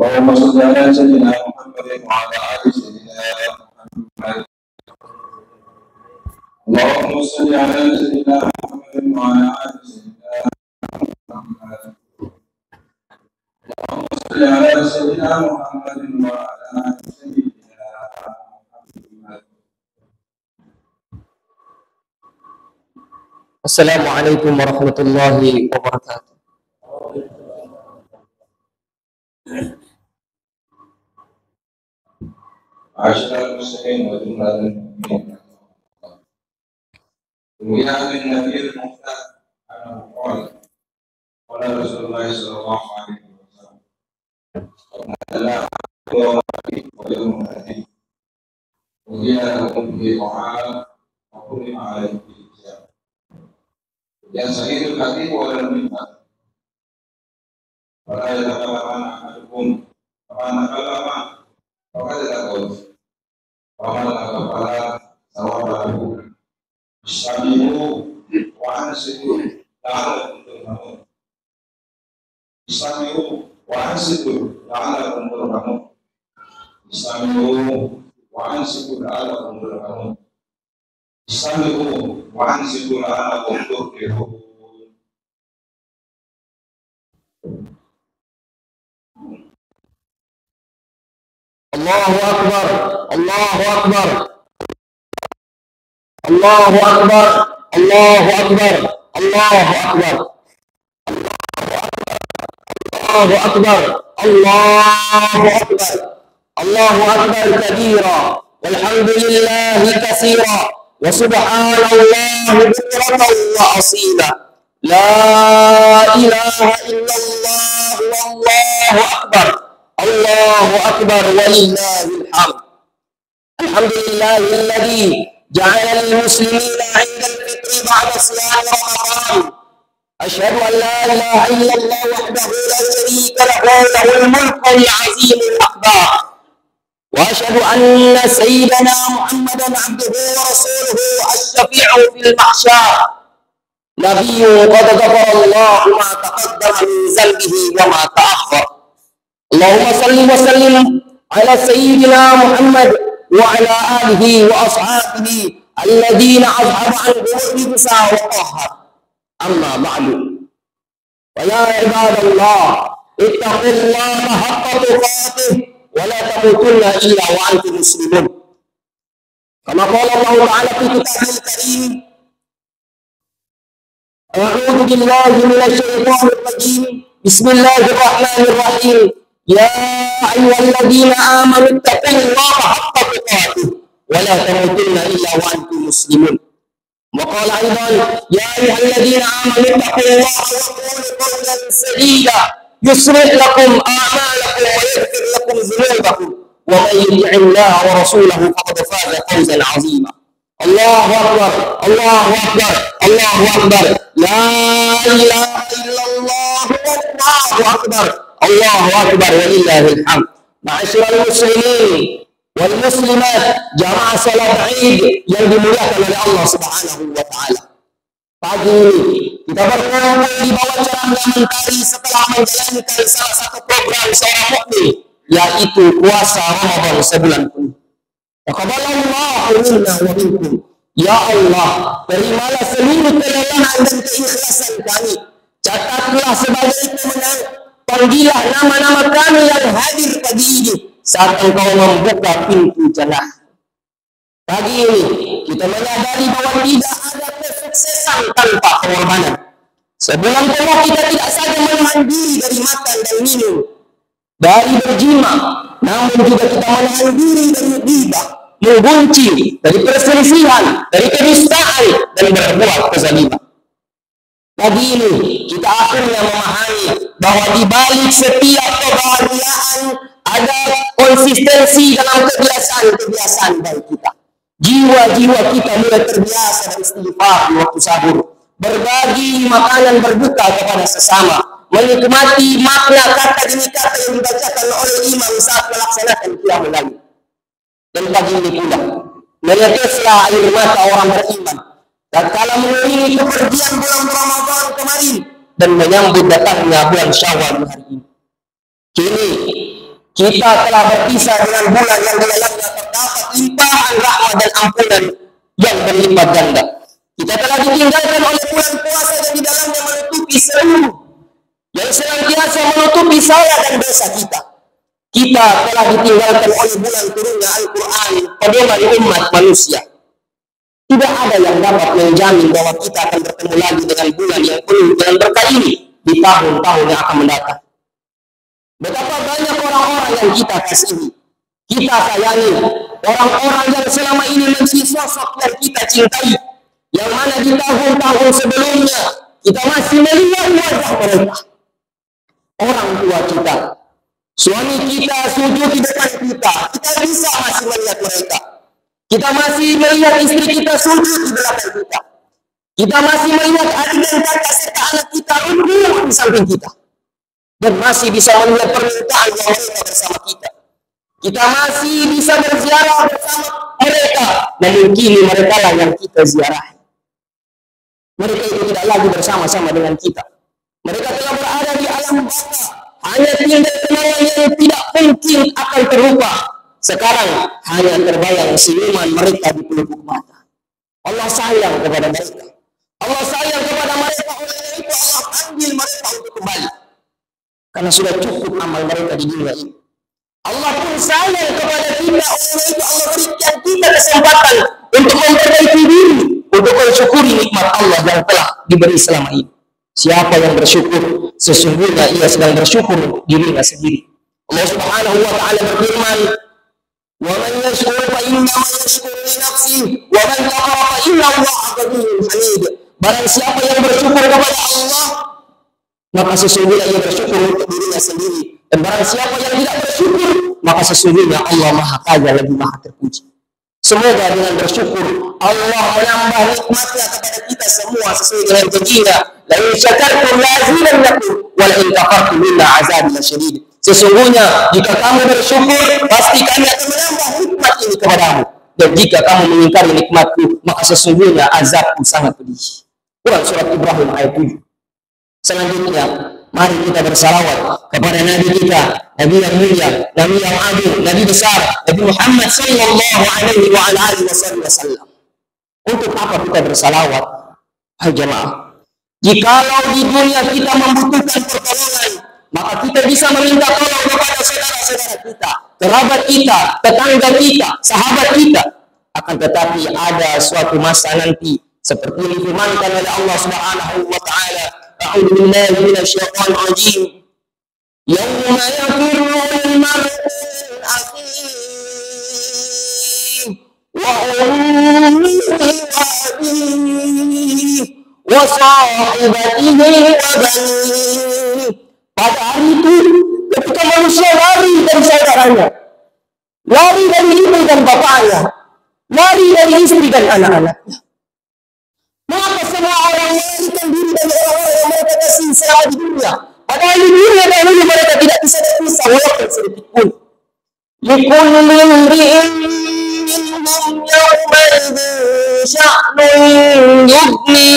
اللهم صل على سيدنا محمد وعلى آل سيدنا محمد. اللهم صل على سيدنا محمد وعلى آل سيدنا محمد. اللهم صل على سيدنا محمد وعلى آل سيدنا محمد. Assalamualaikum warahmatullahi wabarakatuh. Asyhadu muslimin wa jumlatul mu'minin. Kemudian Nabi Muhammad qala Rasulullah sallallahu alaihi wasallam adalah kemudian hukum bi ta'al hukum alaihi hijab. Yang sahih hadis wala minta wala yatakallaman ahadukum faqad takut Wa'ala sawabahu Istami'u wa'ansidu la'alakum turhamun. Istami'u wa'ansidu la'alakum turhamun. Istami'u wa'ansidu la'alakum turhamun. Istami'u wa'ansidu la'alakum turhamun. Allahu Akbar, Allahu Akbar, Allahu Akbar, Allahu Akbar, Allahu Akbar, Allahu Akbar, Allahu Akbar, Allahu Akbar kabira, walhamdulillahi katsira, wa subhanallahi bukratan wa asila. La ilaha illallah wallahu akbar. Allahu Akbar walillahil hamd. Alhamdulillahi alladhi ja'ala al-muslimina 'inda al-fitri ba'da siyam Ramadan. Ashhadu an la ilaha illallah wahdahu la sharika lahu lahul mulku al-'azim al-akbar. Wa ashhadu anna sayyidana Muhammadan 'abduhu wa rasuluhu ash-shafi'u fil mahsyar. Nabiyyun qad ghafara Allahu ma taqaddama min dhanbihi wa ma ta'akhkhara. Allahumma salli wa sallim ala sayyidina Muhammad wa ala alihi wa ashabihi alladhina azhaba anhum rijsa wa tahhar. Amma ba'du. Wa ya ibadallah, ittaqullaha haqqa tuqatih wa la tamutunna illa wa antum muslimun. Kama qala Allah ta'ala fi kitabil karim, a'udzu billahi minasy syaithanir rajim. Bismillahir rahmanir rahim. يا أيها الذين آمنوا اتقوا الله حق تقاته ولا تموتن إلا وأنتم مسلمون. وقال أيضا يا أيها الذين آمنوا اتقوا الله وقولوا قولا سديدا يصلح لكم أعمالكم ويغفر لكم ذنوبكم ومن يطع الله ورسوله فقد فاز فوزا عظيما. الله أكبر، الله أكبر، الله أكبر، لا إله إلا الله والله أكبر. Allahu Akbar walillahil hamd. Ma'asyiral muslimin wal muslimat, jamaah salat Id yang dimuliakan oleh Allah Subhanahu wa taala. Pagi ini kita berkumpul di bawah cerah mentari setelah menjalankan salah satu program seorang mukmin, yaitu puasa Ramadan sebulan penuh. Taqabbalallahu minna wa minkum. Ya Allah, terimalah seluruh kelelahan dan keikhlasan kami. Catatlah sebagai pemenang. Panggillah nama-nama kami yang hadir pagi ini saat engkau membuka pintu jannah. Pagi ini kita menyadari bahwa tidak ada kesuksesan tanpa pengorbanan. Sebulan penuh kita tidak saja menahan diri dari makan dan minum, dari berjima, namun juga kita menahan diri dari ghibah, membenci, dari perselisihan, dari kedustaan, dan berbuat kezaliman. Pagi ini kita akhirnya memahami bahwa di balik setiap kebahagiaan ada konsistensi dalam kebiasaan-kebiasaan baik kita. Jiwa-jiwa kita mulai terbiasa beristighfar di waktu sahur, berbagi makanan berbuka kepada sesama, menikmati makna kata demi kata yang dibacakan oleh imam saat melaksanakan qiyamul lail. Dan pagi ini pula meneteslah air mata orang beriman tatkala mengiringi kepergian bulan Ramadan kemarin dan menyambut datangnya bulan Syawal hari ini. Kini kita telah berpisah dengan bulan yang di dalamnya terdapat limpahan rahmat dan ampunan yang berlipat ganda. Kita telah ditinggalkan oleh bulan puasa yang di dalamnya menutupi seluruh yang senantiasa menutupi salah dan dosa kita. Kita telah ditinggalkan oleh bulan turunnya Al-Quran pedoman umat manusia. Tidak ada yang dapat menjamin bahwa kita akan bertemu lagi dengan bulan yang penuh dengan berkah ini di tahun-tahun yang akan mendatang. Betapa banyak orang-orang yang kita kasihi, kita sayangi, orang-orang yang selama ini menjadi sosok yang kita cintai, yang mana di tahun-tahun sebelumnya kita masih melihat wajah mereka. Orang tua kita, suami kita sujud di depan kita bisa masih melihat mereka. Kita masih melihat istri kita sujud di belakang kita. Kita masih melihat adik dan kakak serta anak kita rukuk di samping kita. Dan masih bisa melihat permintaan yang mereka bersama kita. Kita masih bisa berziarah bersama mereka. Namun kini mereka lah yang kita ziarahi. Mereka itu tidak lagi bersama-sama dengan kita. Mereka telah berada di alam baka. Hanya tinggal kenangan yang tidak mungkin akan terlupa. Sekarang hanya terbayang senyuman mereka di pelupuk mata. Allah sayang kepada mereka. Allah sayang kepada mereka. Oleh itu Allah panggil mereka untuk kembali. Karena sudah cukup amal mereka di dunia ini. Allah pun sayang kepada kita. Oleh itu Allah berikan kita kesempatan untuk memperbaiki diri, untuk mensyukuri nikmat Allah yang telah diberi selama ini. Siapa yang bersyukur, sesungguhnya ia sedang bersyukur dirinya sendiri. Allah Subhanahu wa taala berfirman, "Wa man yashkur fa innama yashkuru li nafsihi, wa man kafara fa inna Allaha ghaniyyun hamid." Barang siapa yang bersyukur kepada Allah, maka sesungguhnya ia bersyukur untuk dirinya sendiri. Dan barang siapa yang tidak bersyukur, maka sesungguhnya Allah Maha Kaya lagi Maha Terpuji. Semoga dengan bersyukur Allah menambah nikmatnya kepada kita semua sesuai dengan janjinya. La in syakartum la azidannakum wa la in kafartum inna azabi lasyadid. Sesungguhnya jika kamu bersyukur, pasti kami akan menambah nikmat ini kepadamu. Dan jika kamu mengingkari nikmatku, maka sesungguhnya azabku sangat pedih. Quran surat Ibrahim ayat 7. Selanjutnya, mari kita bersalawat kepada Nabi kita, Nabi yang mulia, Nabi yang agung, Nabi besar, Nabi Muhammad sallallahu alaihi wa alihi wasallam. Untuk apa kita bersalawat? Hai jemaah, jikalau di dunia kita membutuhkan pertolongan, maka kita bisa meminta tolong kepada saudara-saudara kita, kerabat kita, tetangga kita, sahabat kita. Akan tetapi ada suatu masa nanti seperti difirmankan oleh Allah Subhanahu wa taala, a'udzu billahi minasyaitonir rajim. Yauma yafirru al-mar'u min akhihi wa ummihi wa abihi wa sahibatihi wa banihi. Pada hari itu ketika manusia lari dari saudaranya, lari dari ibu dan bapaknya, lari dari istri dan anak-anaknya. Maka semua orang melarikan diri dari orang-orang yang mereka kasih selama di dunia. Padahal di dunia dahulu mereka tidak bisa terpisah walaupun sedikit pun. Likulli imri'in minhum yawma idzin sya'nun yughni.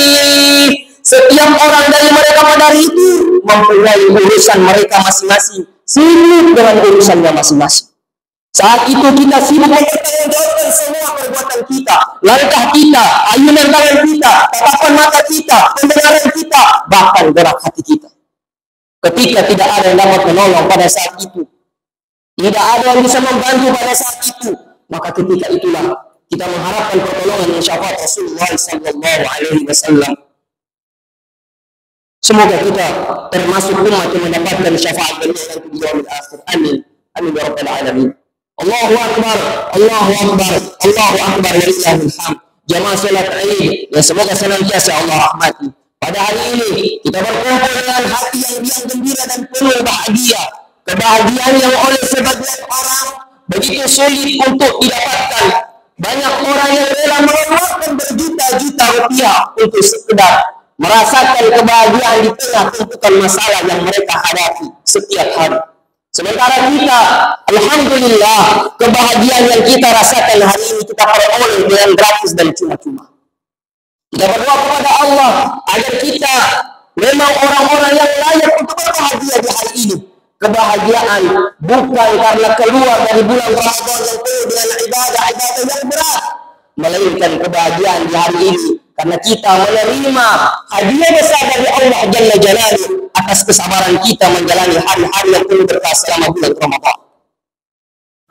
Setiap orang dari mereka pada hari itu mempunyai urusan mereka masing-masing, sibuk dengan urusannya masing-masing. Saat itu kita sibuk mempertanggungjawabkan semua perbuatan kita, langkah kita, ayunan tangan kita, tatapan mata kita, pendengaran kita, bahkan gerak hati kita. Ketika tidak ada yang dapat menolong pada saat itu, tidak ada yang bisa membantu pada saat itu, maka ketika itulah kita mengharapkan pertolongan dan syafaat Rasulullah sallallahu alaihi wasallam. Semoga kita termasuk umat yang mendapatkan syafaat beliau nanti di yaumil akhir. Amin. Amin ya rabbal alamin. Allahu akbar, Allahu akbar, Allahu akbar walillahil hamd. Jamaah salat Id yang semoga senantiasa Allah rahmati. Pada hari ini kita berkumpul dengan hati yang riang gembira dan penuh bahagia. Kebahagiaan yang oleh sebagian orang begitu sulit untuk didapatkan. Banyak orang yang rela mengeluarkan berjuta-juta rupiah untuk sekedar merasakan kebahagiaan di tengah tumpukan masalah yang mereka hadapi setiap hari. Sementara kita, alhamdulillah, kebahagiaan yang kita rasakan hari ini kita peroleh dengan gratis dan cuma-cuma. Kita berdoa kepada Allah agar kita memang orang-orang yang layak untuk berbahagia di hari ini. kebahagiaan bukan karena keluar dari bulan Ramadan yang penuh dengan ibadah-ibadah yang berat, melainkan kebahagiaan di hari ini karena kita menerima hadiah besar dari Allah Jalla Jalaluhu atas kesabaran kita menjalani hari-hari yang penuh berkah selama bulan Ramadan.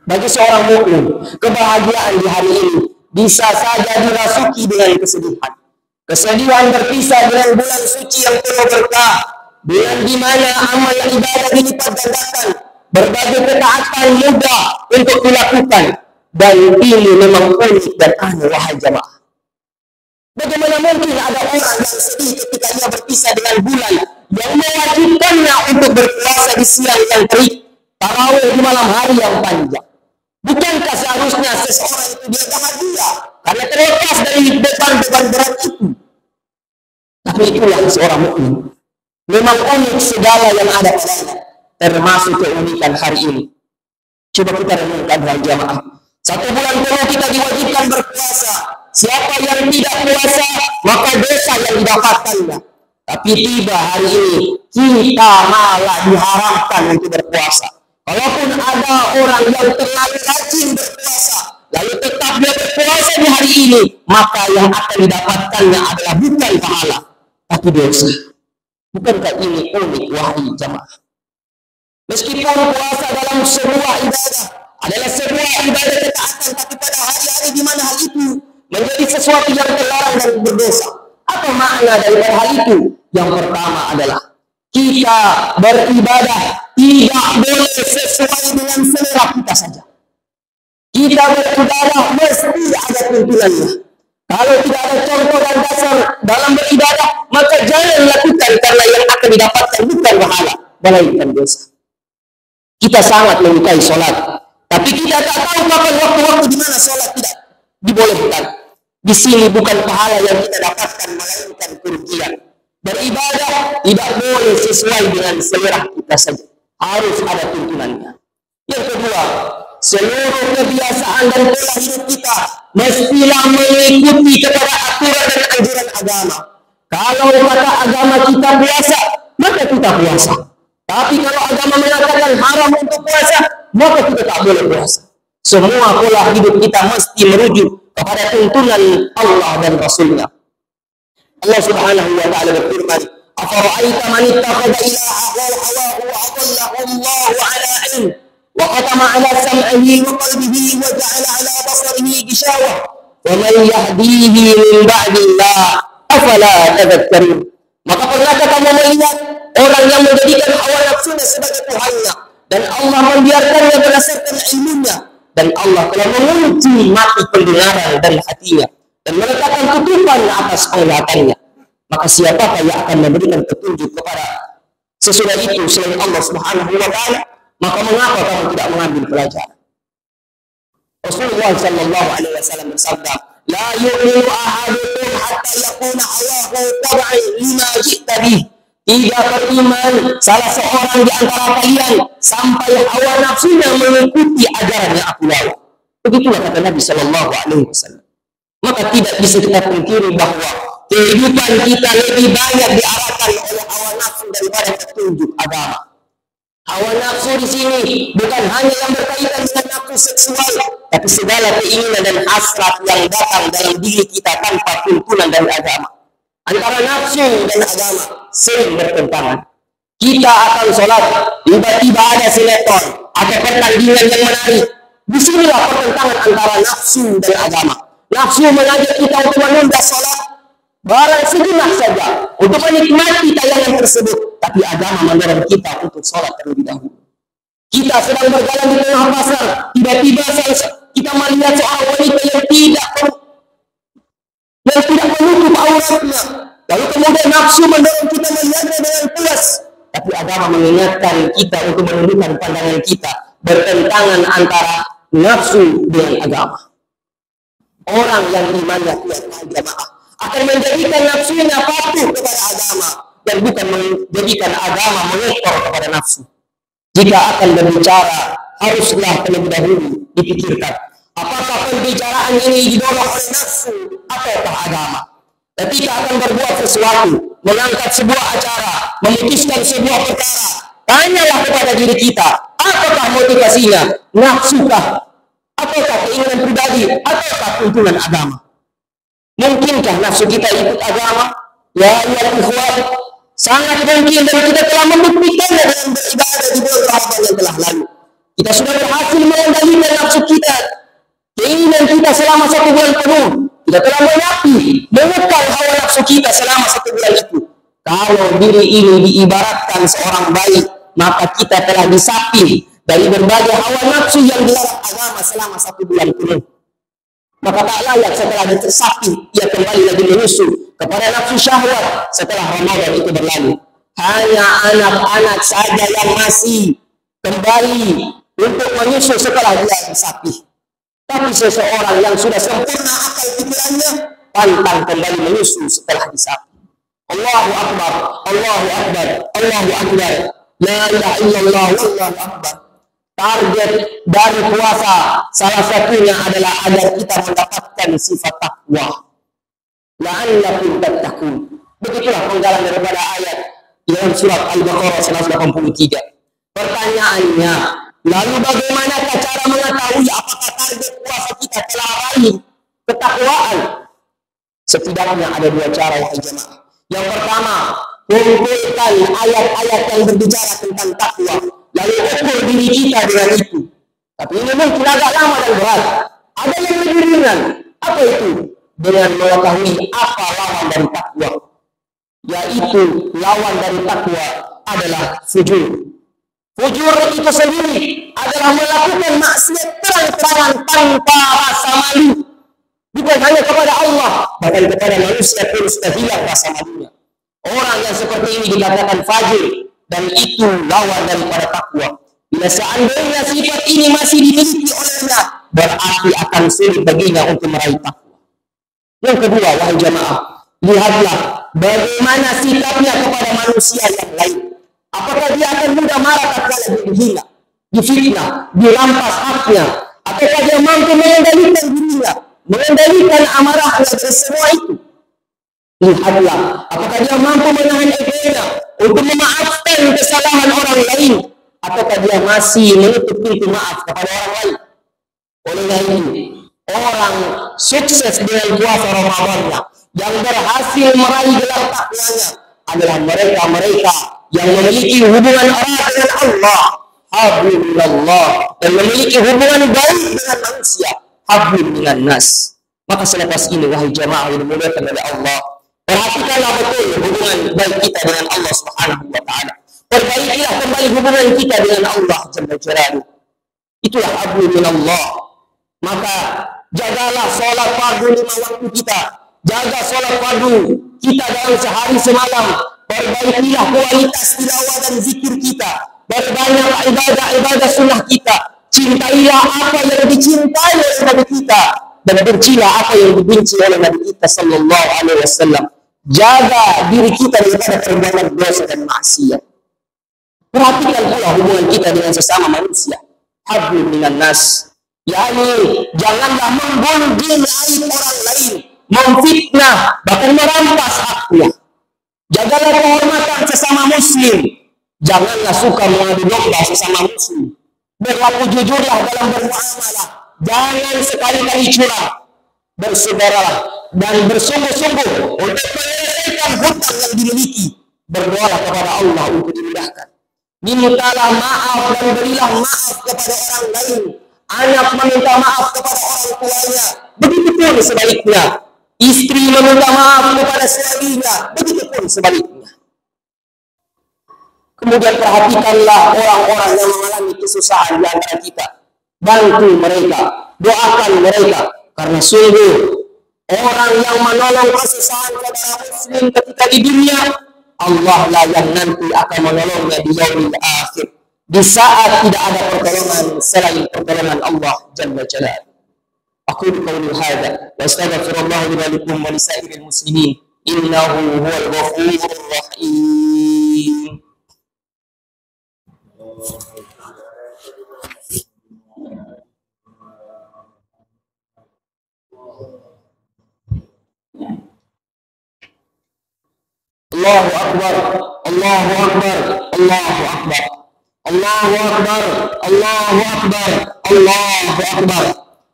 Bagi seorang mukmin, kebahagiaan di hari ini bisa saja dirasuki dengan kesedihan. Kesedihan berpisah dengan bulan suci yang penuh berkah, bulan di mana amal ibadah dilipat gandakan, berbagai ketaatan mudah untuk dilakukan, dan ini memang unik dan aneh, wahai jamaah. Bagaimana mungkin ada orang yang sedih ketika ia berpisah dengan bulan yang mewajibkannya untuk berpuasa di siang yang terik, tarawih di malam hari yang panjang? Bukankah seharusnya seseorang itu dia bahagia karena terlepas dari beban-beban berat itu? Tapi itulah seorang mukmin. Memang unik segala yang ada padanya, termasuk keunikan hari ini. Coba kita renungkan hari jamaah. 1 bulan penuh kita diwajibkan berpuasa. Siapa yang tidak puasa, maka dosa yang didapatkannya. Tapi tiba hari ini, kita malah diharapkan untuk berpuasa. Kalaupun ada orang yang terlalu rajin berpuasa, lalu tetap dia berpuasa di hari ini, maka yang akan didapatkannya adalah bukan pahala, tapi dosa. Bukankah ini unik, wahai jamaah? Meskipun puasa dalam sebuah ibadah adalah sebuah ibadah ketaatan, tapi pada hari-hari di mana hal itu menjadi sesuatu yang terlarang dan berdosa. Apa makna daripada hal itu? Yang pertama adalah kita beribadah tidak boleh sesuai dengan selera kita saja. Kita beribadah mesti ada tuntunannya. Kalau tidak ada contoh dan dasar dalam beribadah, maka jangan lakukan, karena yang akan didapatkan bukan pahala, melainkan dosa. Kita sangat menyukai sholat, tapi kita tak tahu kapan waktu-waktu di mana sholat tidak dibolehkan. Di sini bukan pahala yang kita dapatkan, melainkan kerugian. Beribadah tidak boleh sesuai dengan selera kita saja, harus ada tuntunannya. Yang kedua, seluruh kebiasaan dan pola hidup kita mestilah mengikuti kepada aturan dan anjuran agama. Kalau kata agama kita puasa, maka kita puasa. Tapi kalau agama mengatakan haram untuk puasa, maka kita tak boleh puasa. Semua pola hidup kita mesti merujuk kepada tuntunan Allah dan Rasulnya. Allah Subhanahu wa ta'ala berfirman, "Afara'aita man ittakhadha ilahahu hawahu wa adallahu Allahu 'ala 'ilm wa qatama 'ala sam'ihi wa qalbihi wa ja'ala 'ala basarihi ghishawah wa man yahdihi min ba'dillah afala tadhakkarun." Maka pernahkah kamu melihat orang yang menjadikan hawa nafsunya sebagai Tuhannya dan Allah membiarkannya berdasarkan ilmunya, dan Allah telah mengunci mati pendengaran dan hatinya dan meletakkan tutupan atas penglihatannya? Maka siapakah yang akan memberikan petunjuk kepada sesudah itu selain Allah Subhanahu wa ta'ala? Maka mengapa kamu tidak mengambil pelajaran? Rasulullah sallallahu alaihi wasallam bersabda, "La yu'minu ahadukum hatta yakuna hawahu tab'an lima ji'ta bih." Tidak beriman salah seorang di antara kalian sampai hawa nafsunya mengikuti ajaran yang aku bawa. Begitulah kata Nabi sallallahu alaihi wasallam. Maka tidak bisa kita pungkiri bahwa kehidupan kita lebih banyak diarahkan oleh hawa nafsu daripada petunjuk agama. Hawa nafsu di sini bukan hanya yang berkaitan dengan nafsu seksual, tapi segala keinginan dan hasrat yang datang dalam diri kita tanpa tuntunan dari agama. Antara nafsu dan agama sering bertentangan. Kita akan sholat, tiba-tiba ada sinetron atau pertandingan yang menarik. Disinilah pertentangan antara nafsu dan agama. Nafsu mengajak kita untuk menunda sholat barang sejenak saja untuk menikmati tayangan tersebut, tapi agama mendorong kita untuk sholat terlebih dahulu. Kita sedang berjalan di tengah pasar, tiba-tiba kita melihat seorang wanita yang tidak menutup auratnya, lalu kemudian nafsu mendorong kita melihatnya dengan puas, tapi agama mengingatkan kita untuk menundukkan pandangan kita. Bertentangan antara nafsu dengan agama. Orang yang imannya kuat, jamaah, akan menjadikan nafsunya patuh kepada agama dan bukan menjadikan agama mengekor kepada nafsu. Jika akan berbicara, haruslah terlebih dahulu dipikirkan, apakah pembicaraan ini didorong oleh nafsu ataukah agama. Ketika akan berbuat sesuatu, mengangkat sebuah acara, memutuskan sebuah perkara, Tanyalah kepada diri kita, apakah motivasinya? Nafsukah? Ataukah keinginan pribadi? Ataukah tuntunan agama? Mungkinkah nafsu kita ikut agama? Ya ikhwan, sangat mungkin, dan kita telah membuktikannya dengan beribadah di bulan Ramadan yang telah lalu. Kita sudah berhasil mengendalikan nafsu kita, keinginan kita selama 1 bulan penuh. Kita telah mengekang hawa nafsu kita selama 1 bulan itu. Kalau diri ini diibaratkan seorang bayi, maka kita telah disapi dari berbagai hawa nafsu yang dilarang agama selama 1 bulan penuh. Maka tak layak setelah disapi, ia kembali lagi menyusu kepada nafsu syahwat setelah Ramadan itu berlalu. Hanya anak-anak saja yang masih kembali untuk menyusu setelah dia disapi. Tapi seseorang yang sudah sempurna akal pikirannya, pantang kembali menyusu setelah disapi. Allahu Akbar, Allahu Akbar, Allahu Akbar. La ilaha illallah, wallahu akbar. Target dari puasa salah satunya adalah agar kita mendapatkan sifat takwa. La'allakum tattaqun. Begitulah penggalan daripada ayat dalam surat Al-Baqarah 183. Pertanyaannya, lalu bagaimanakah cara mengetahui apakah target puasa kita telah raih ketakwaan? Setidaknya ada 2 cara, wahai jemaah. Yang pertama, kumpulkan ayat-ayat yang berbicara tentang takwa, lalu ukur diri kita dengan itu. Tapi ini mungkin agak lama dan berat. Ada yang lebih ringan. Apa itu? Dengan mengetahui apa lawan dari takwa. Yaitu lawan dari takwa adalah fujur. Fujur itu sendiri adalah melakukan maksiat terang-terangan tanpa rasa malu. Bukan hanya kepada Allah, bahkan kepada manusia pun sudah hilang rasa malunya. Orang yang seperti ini dikatakan fajir, dan itu lawan daripada takwa. Bila seandainya sifat ini masih dimiliki olehnya, berarti akan sulit baginya untuk meraih takwa. Yang kedua, wahai jamaah, lihatlah bagaimana sikapnya kepada manusia yang lain. Apakah dia akan mudah marah tatkala dihina, difitnah, dirampas haknya, ataukah dia mampu mengendalikan dirinya, mengendalikan amarahnya dari semua itu? Lihatlah, apakah dia mampu menahan egonya untuk memaafkan kesalahan orang lain, ataukah dia masih menutup pintu maaf kepada orang lain? Oleh itu, orang sukses dengan puasa Ramadannya, yang berhasil meraih gelar takwanya, adalah mereka-mereka yang memiliki hubungan erat dengan Allah, hablum minallah, dan memiliki hubungan baik dengan manusia, hablum minan nas. Maka selepas ini, wahai jamaah yang dimuliakan oleh Allah, perhatikanlah betul hubungan baik kita dengan Allah Subhanahu wa taala. Perbaikilah kembali hubungan kita dengan Allah Jalla Jalaluhu. Itulah hablum minallah. Maka jagalah sholat fardu 5 waktu kita. Jaga sholat fardu kita dalam sehari semalam. Perbaikilah kualitas tilawah dan zikir kita. Berbanyak ibadah-ibadah sunnah kita. Cintailah apa yang dicintai oleh Nabi kita, dan bencilah apa yang dibenci oleh Nabi kita sallallahu alaihi wasallam. Jaga diri kita daripada perbuatan dosa dan maksiat. Perhatikan pula hubungan kita dengan sesama manusia. Hablum minan nas. Yani janganlah menggunjing aib orang lain, memfitnah, bahkan merampas haknya. Jagalah kehormatan sesama muslim. Janganlah suka mengadu domba sesama muslim. Berlaku jujurlah dalam bermuamalah. Jangan sekali-kali curang. Bersaudaralah dan bersungguh-sungguh untuk menyelesaikan hutang yang dimiliki. Berdoalah kepada Allah untuk dimudahkan. Mintalah maaf dan berilah maaf kepada orang lain. Anak meminta maaf kepada orang tuanya, begitu pun sebaliknya. Istri meminta maaf kepada suaminya, begitu pun sebaliknya. Kemudian perhatikanlah orang-orang yang mengalami kesusahan di antara kita. Bantu mereka, doakan mereka, karena sungguh orang yang menolong kesusahan saudara muslim ketika di dunia, Allah lah yang nanti akan menolongnya di yaumil akhir, di saat tidak ada pertolongan selain pertolongan Allah Jalla Jalaluhu. Aku qauli hadza wa astaghfirullah li wa lakum wa lisairil muslimin innahu huwal ghafurur rahim. Allahu Akbar, Allahu Akbar, Allahu Akbar, Allahu Akbar, Allahu Akbar, Allahu Akbar,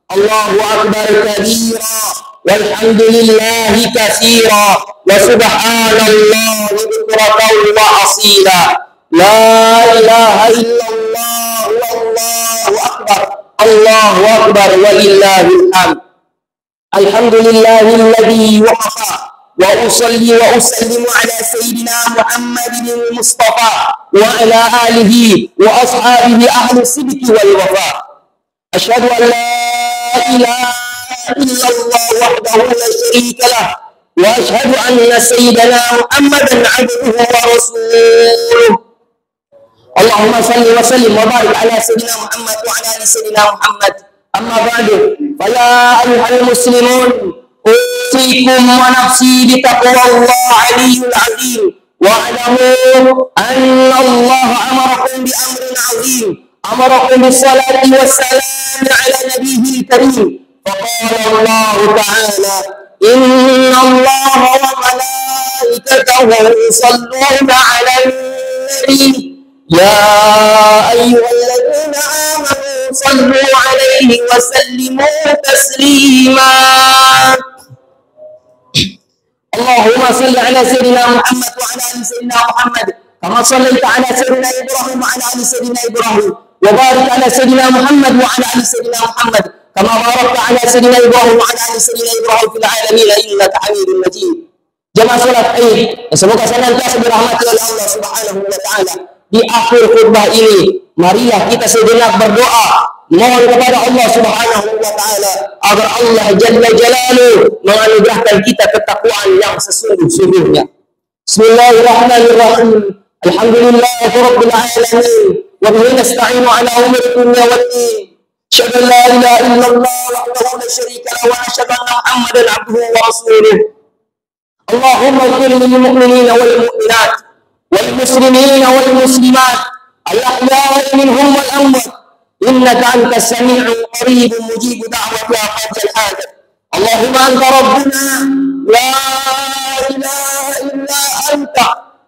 Allahu Akbar kabira, walhamdulillahi katsira, wa subhanallahi bukratan wa asila. La ilaha illallah, wallahu akbar, Allahu akbar, walillahil hamd. Alhamdulillahilladzi waqafa wa usalli wa usallimu ala sayyidina Muhammadin al-Mustafa wa ala alihi wa ashabihi ahli sidqi wal wafa. Asyhadu an la ilaha illallah wahdahu la syarika lah wa asyhadu anna sayyidina Muhammadan abduhu wa rasuluh. Allahumma salli wa sallim wa barik ala sayyidina Muhammad wa ala ali sayyidina Muhammad. Amma ba'du, fala ayyuhal muslimun, usikum wa nafsi bi taqwallah aliyyul azim, wa alamu anna Allah amarakum bi amrin azim, amarakum bis salati was salam ala nabiyil karim. Faqala Allah ta'ala, inna Allah wa malaikatahu yusalluna 'alan nabi. يا أيها الذين آمنوا صلوا عليه وسلموا تسليما. اللهم صل على سيدنا محمد وعلى آل سيدنا محمد كما صليت على سيدنا إبراهيم وعلى آل سيدنا إبراهيم، وبارك على سيدنا محمد وعلى آل سيدنا محمد كما باركت على سيدنا إبراهيم وعلى آل سيدنا إبراهيم في العالمين إنك حميد مجيد. Jemaah salat Id, semoga senantiasa dirahmati oleh Allah Subhanahu wa taala. Di akhir khutbah ini, marilah kita sejenak berdoa, mohon kepada Allah Subhanahu wa taala agar Allah Jalla Jalaluhu menganugerahkan kita ketakwaan yang sesungguh-sungguhnya. Bismillahirrahmanirrahim. Alhamdulillahi rabbil alamin. Wa bihi nasta'inu ala umuri dunya waddin. Asyhadu an la ilaha illallah wahdahu la syarika lahu wa asyhadu anna Muhammadan abduhu wa rasuluh. Allahumma ighfir lil mu'minina wal mu'minat والمسلمين والمسلمات الأحياء منهم والأموات إنك أنت السميع القريب مجيب دعوتها قبل الحاجة. اللهم أنت ربنا لا إله إلا أنت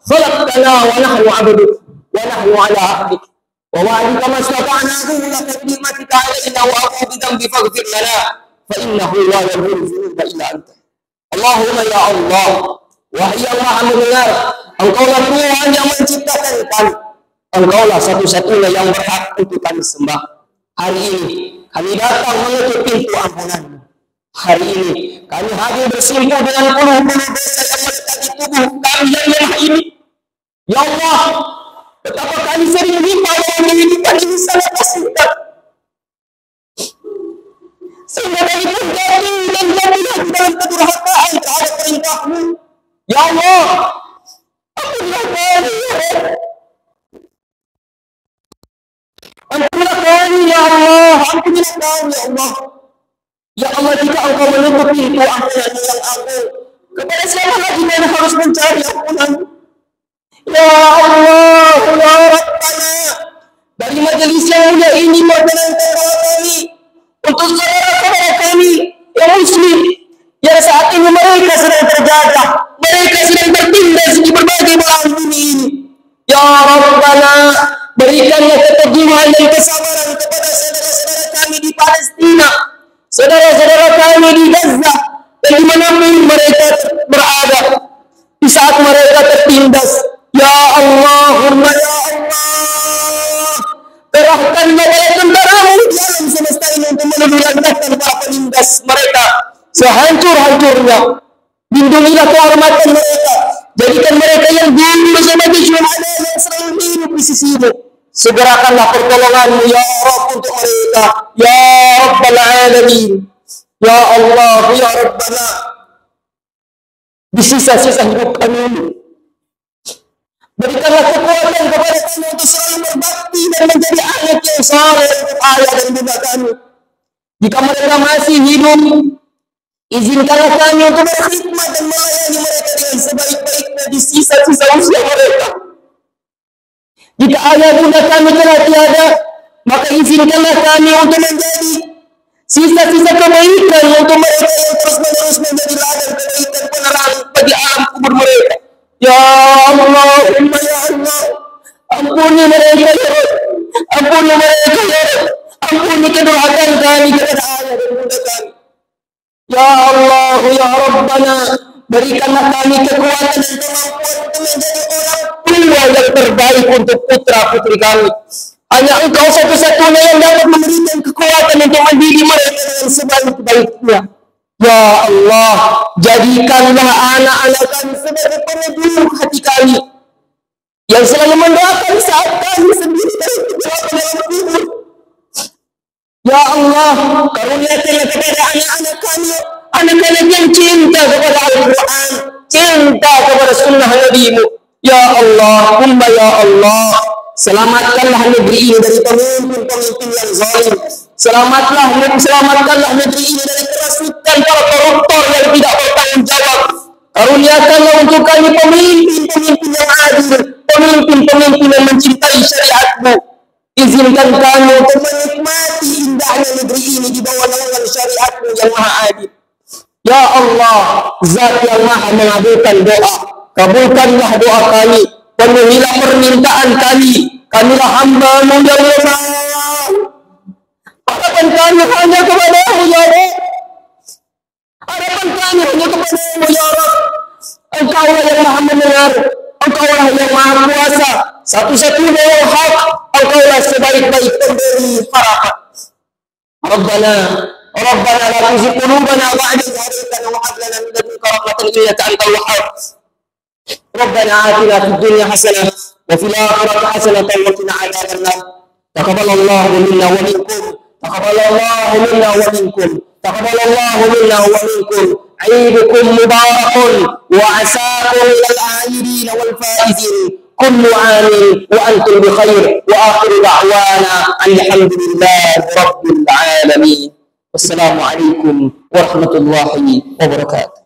خلقتنا ونحن عبدك ونحن على عهدك ووعدك ما استطعنا ذلك بنعمتك علينا وأعوذ بذنبي فاغفر لنا فإنه لا يغفر الذنوب إلا أنت. اللهم يا الله, wahai Allah mendengar, Engkaulah Tuhan yang menciptakan kami. Engkaulah satu-satunya yang berhak untuk kami sembah. Hari ini kami datang menutup pintu ampunan-Mu. Hari ini kami hadir bersimpuh dengan puluh-puluh dosa yang melekat di tubuh kami yang lemah ini. Ya Allah, betapa kami sering lupa bahwa kehidupan ini sangat singkat, sehingga kami pun jatuh dan jatuh dalam kedurhakaan terhadap perintah-Mu. Ya Allah, ampunilah kami, ya Rabb. Ampunilah kami, ya Allah. Ampunilah kami, ya Allah. Ya Allah, jika Engkau menutup pintu ampunan-Mu yang agung, kepada siapa lagi kami harus mencari ampunan? Ya Allah, ya Rabbana, dari majelis yang mulia ini memperkenankan doa kami untuk saudara-saudara kami yang muslim yang saat ini mereka sedang terjajah, mereka sedang bertindas di berbagai belahan bumi ini. Ya Rabbana, berikanlah keteguhan dan kesabaran kepada saudara-saudara kami di Palestina, saudara-saudara kami di Gaza, dan dimanapun mereka berada di saat mereka tertindas. Ya Allahumma ya Allah, kerahkanlah bala tentara-Mu di alam semesta ini untuk meluluhlantakkan para penindas mereka sehancur-hancurnya. Lindungilah kehormatan mereka, jadikan mereka yang dulu bersama syuhada yang selalu hidup di sisi-Mu. Segerakanlah pertolongan-Mu ya Rabb untuk mereka, ya Rabbal Alamin. Ya Allah, ya Rabbana, di sisa-sisa hidup kami berikanlah kekuatan kepada kami untuk selalu berbakti dan menjadi anak yang saleh untuk ayah dan bunda kami. Jika mereka masih hidup, izinkanlah kami untuk berkhidmat dan melayani mereka dengan sebaik-baiknya di sisa-sisa usia mereka. Jika ayah bunda kami telah tiada, maka izinkanlah kami untuk menjadi sisa-sisa kebaikan untuk mereka yang terus-menerus menjadi ladang kebaikan penerang bagi alam kubur mereka. Ya Allahumma Ampuni mereka ya Rabb. Ampuni mereka ya Rabb. Ampuni kedurhakaan kami kepada ayah dan bunda kami. Ya Allah, ya Rabbana, berikanlah kami kekuatan dan kemampuan untuk menjadi orang tua yang terbaik untuk putra-putri kami. Hanya Engkau satu-satunya yang dapat memberikan kekuatan untuk mendidik mereka dengan sebaik-baiknya. Ya Allah, jadikanlah anak-anak kami sebagai peneduh hati kami, yang selalu mendoakan saat kami sendiri dalam kubur. Ya Allah, karuniakanlah kepada anak-anak kami, anak-anak yang cinta kepada Al-Quran, cinta kepada sunnah Nabi-Mu. Ya Allah, ya Allah, selamatkanlah negeri ini dari pemimpin-pemimpin yang zalim. Selamatkanlah negeri ini dari kerasukan para koruptor yang tidak bertanggung jawab. Karuniakanlah untuk kami pemimpin-pemimpin yang adil, pemimpin-pemimpin yang mencintai syariat-Mu. Izinkan kami untuk menikmati indahnya negeri ini di bawah naungan syariat-Mu yang maha adil. Ya Allah, Zat yang maha mengabulkan doa, kabulkanlah doa kami, penuhilah permintaan kami. Kamilah hamba-Mu yang lemah. Harapan kami hanya kepada-Mu ya Rabb. Harapan kami hanya kepada-Mu ya Rabb. Engkau-lah yang maha mendengar, Engkau-lah yang maha kuasa, satu-satunya yang hak. Engkau-lah sebaik-baik pemberi harapan. Rabbana la tuzigh qulubana ba'da idh hadaytana wa hab lana min ladunka rahmatan innaka antal wahhab. Rabbana atina fid dunya hasanah wa fil akhirati hasanah wa qina adzaban nar. Taqabbalallahu minna wa minkum. Taqabbalallahu minna wa minkum. Taqabbalallahu minna wa minkum. Aidukum mubarakun wa asakum ilal a'idin wal faizin. كل عام وأنتم بخير وآخر دعوانا أن الحمد لله رب العالمين. والسلام عليكم ورحمة الله وبركاته.